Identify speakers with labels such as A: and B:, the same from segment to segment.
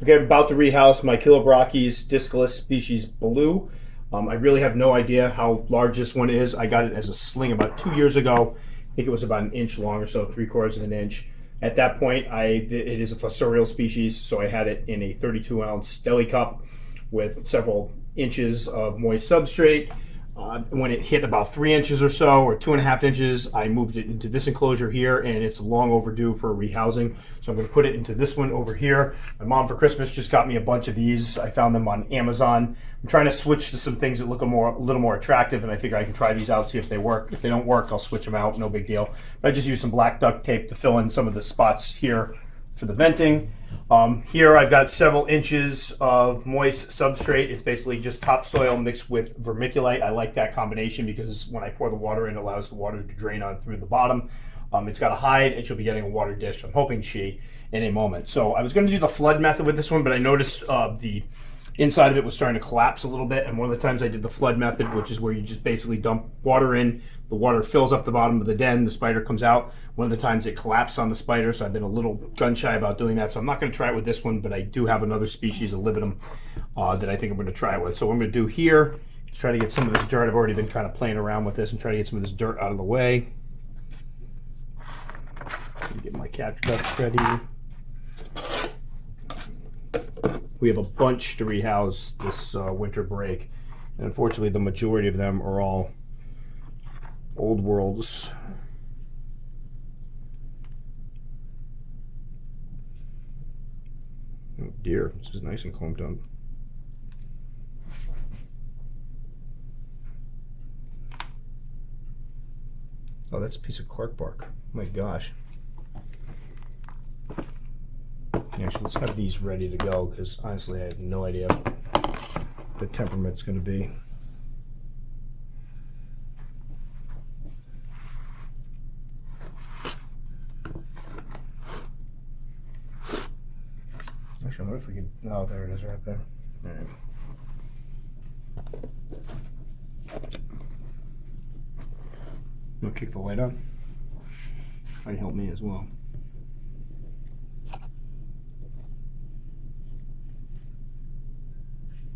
A: Okay, I'm about to rehouse my Chilobrachys Dyscolus species blue. I really have no idea how large this one is. I got it as a sling about 2 years ago. I think it was about an inch long or so, 3/4 of an inch. At that point, it is a fossorial species, so I had it in a 32-ounce deli cup with several inches of moist substrate. When it hit about 3 inches or so, or 2.5 inches, I moved it into this enclosure here, and it's long overdue for rehousing. So I'm going to put it into this one over here. My mom for Christmas just got me a bunch of these. I found them on Amazon. I'm trying to switch to some things that look a little more attractive, and I figure I can try these out, see if they work. If they don't work, I'll switch them out, no big deal. But I just use some black duct tape to fill in some of the spots here for the venting. Here I've got several inches of moist substrate. It's basically just topsoil mixed with vermiculite. I like that combination because when I pour the water in, it allows the water to drain on through the bottom. It's got a hide, and she'll be getting a water dish. I'm hoping she in a moment. So I was going to do the flood method with this one, but I noticed the inside of it was starting to collapse a little bit, and one of the times I did the flood method, which is where you just basically dump water in, the water fills up the bottom of the den, the spider comes out. One of the times it collapsed on the spider, so I've been a little gun shy about doing that. So I'm not going to try it with this one, but I do have another species of libidum that I think I'm going to try it with. So what I'm going to do here is try to get some of this dirt. I've already been kind of playing around with this and try to get some of this dirt out of the way. Get my catch ducts ready. We have a bunch to rehouse this winter break, and unfortunately the majority of them are all old worlds. Oh dear, this is nice and clumped up. Oh, that's a piece of cork bark. Oh my gosh. Actually, let's have these ready to go, because honestly I have no idea what the temperament's going to be. Actually, I wonder if we could... Oh, there it is right there. All right. I'm going to kick the light on. Might help me as well.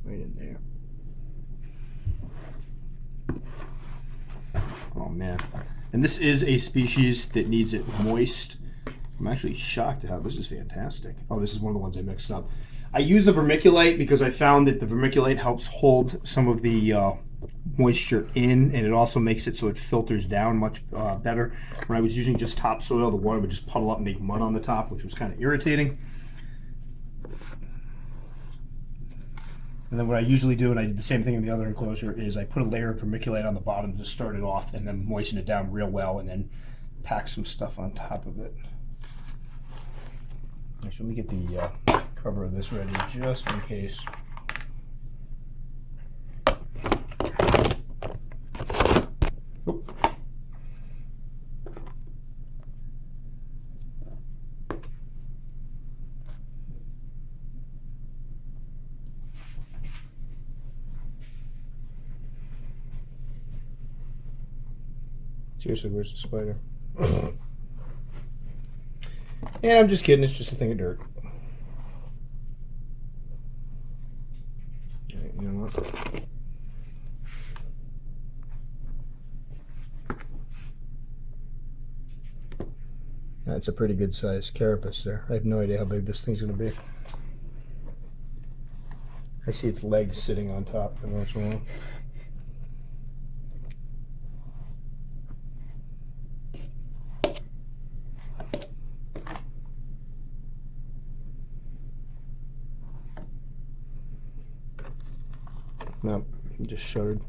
A: Right in there. Oh man. And this is a species that needs it moist. I'm actually shocked at how this is fantastic. Oh, this is one of the ones I mixed up. I use the vermiculite because I found that the vermiculite helps hold some of the moisture in, and it also makes it so it filters down much better. When I was using just topsoil, the water would just puddle up and make mud on the top, which was kind of irritating. And then what I usually do, and I did the same thing in the other enclosure, is I put a layer of vermiculite on the bottom to start it off, and then moisten it down real well, and then pack some stuff on top of it. Actually, let me get the cover of this ready just in case. Oop. Seriously, where's the spider? Yeah, I'm just kidding. It's just a thing of dirt. Okay, you know what? That's a pretty good sized carapace there. I have no idea how big this thing's going to be. I see its legs sitting on top every once in a while. No, it just shuddered.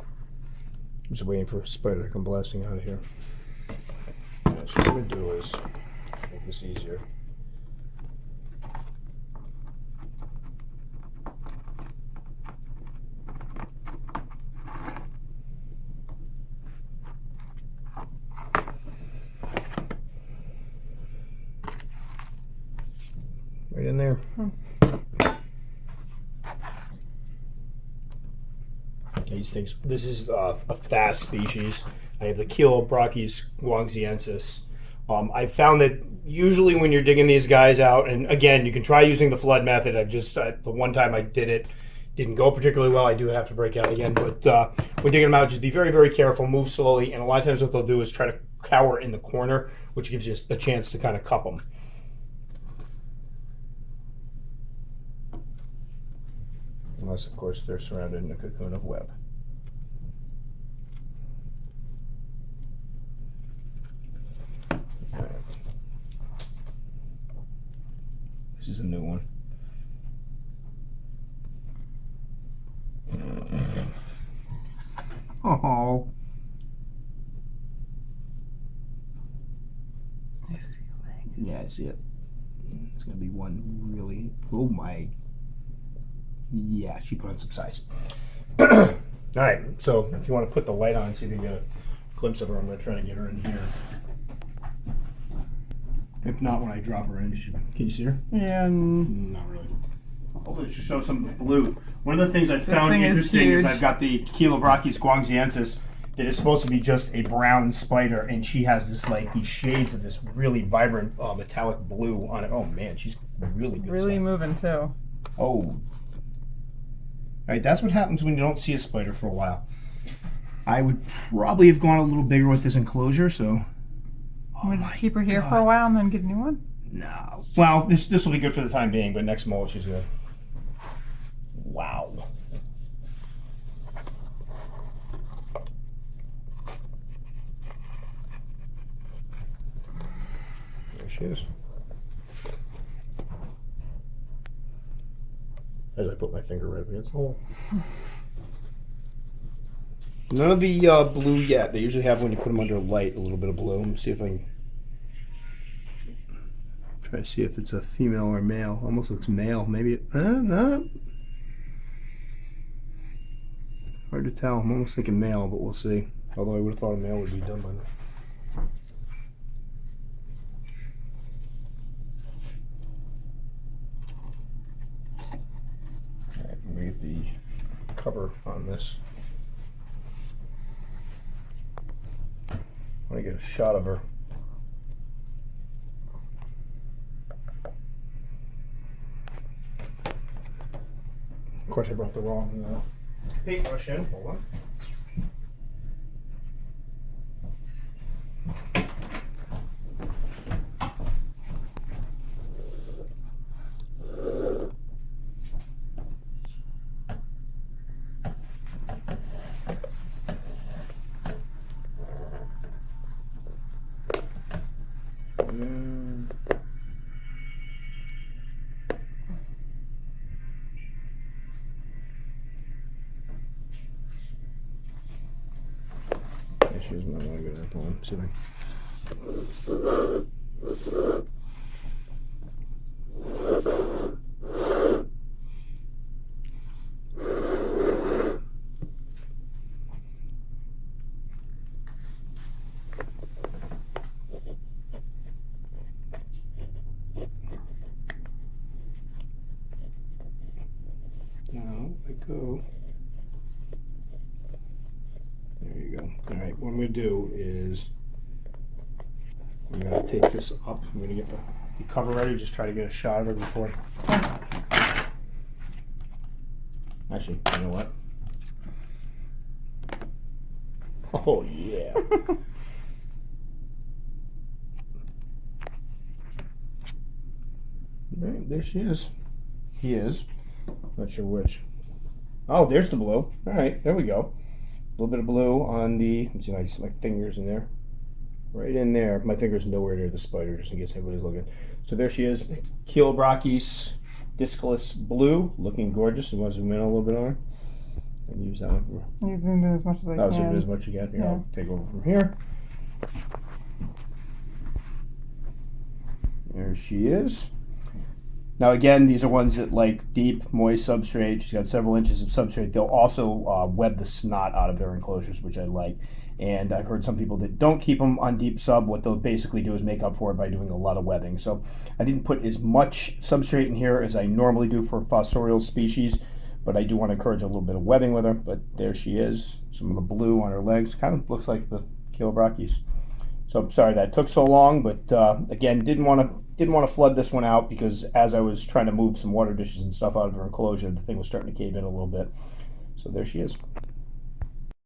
A: I'm just waiting for a spider to come blasting out of here. Yeah, so what I'm going to do is make this easier. Right in there. These things. This is a fast species. I have the Chilobrachys guangxiensis. I found that usually when you're digging these guys out, and again, you can try using the flood method. The one time I did it, didn't go particularly well. I do have to break out again, but when digging them out, just be very, very careful, move slowly, and a lot of times what they'll do is try to cower in the corner, which gives you a chance to kind of cup them. Unless, of course, they're surrounded in a cocoon of web. Right. This is a new one. Oh. Yeah, I see it. It's going to be one really... Oh, my... Yeah, she put on some size. All right, so if you want to put the light on, see if you get a glimpse of her, I'm going to try to get her in here. If not, when I drop her in, can you see her?
B: Yeah.
A: Not really. Hopefully, she shows some of the blue. One of the things I found interesting is I've got the Chilobrachys guangxiensis that is supposed to be just a brown spider, and she has this these shades of this really vibrant metallic blue on it. Oh man, she's really good.
B: Really moving too.
A: Oh. All right, that's what happens when you don't see a spider for a while. I would probably have gone a little bigger with this enclosure, so.
B: Oh, just keep her here for a while and then get a new one?
A: No. Well, this will be good for the time being, but next mold she's good. Wow. There she is. As I put my finger right against the hole. None of the blue yet. They usually have when you put them under light a little bit of blue. Let me see if I can try to see if it's a female or male. Almost looks male. Maybe no. Hard to tell. I'm almost thinking male, but we'll see. Although I would have thought a male would be done by now. Alright, I'm going to get the cover on this. I want to get a shot of her. Of course, I brought the wrong paintbrush in. Hold on. She's not really good at that one. See if now I go. There you go. All right, what I'm going to do is I'm going to take this up. I'm going to get the cover ready. Just try to get a shot of her before. Actually, you know what? Oh, yeah. There she is. He is. Not sure which. Oh, there's the blue. All right, there we go. A little bit of blue on the, let's see if I can see my fingers in there. Right in there. My finger's nowhere near the spider, just in case anybody's looking. So there she is. Chilobrachys Dyscolus blue, looking gorgeous. You want to zoom in a little bit on her? I can use that one.
B: You zoomed in as much as I can.
A: I'll zoom in as much as you can. Here, I'll take over from here. There she is. Now again, these are ones that like deep, moist substrate. She's got several inches of substrate. They'll also web the snot out of their enclosures, which I like. And I've heard some people that don't keep them on deep sub, what they'll basically do is make up for it by doing a lot of webbing. So I didn't put as much substrate in here as I normally do for fossorial species, but I do want to encourage a little bit of webbing with her. But there she is. Some of the blue on her legs. Kind of looks like the Chilobrachys. So I'm sorry that took so long, but again, didn't want to flood this one out because as I was trying to move some water dishes and stuff out of her enclosure, the thing was starting to cave in a little bit. So there she is.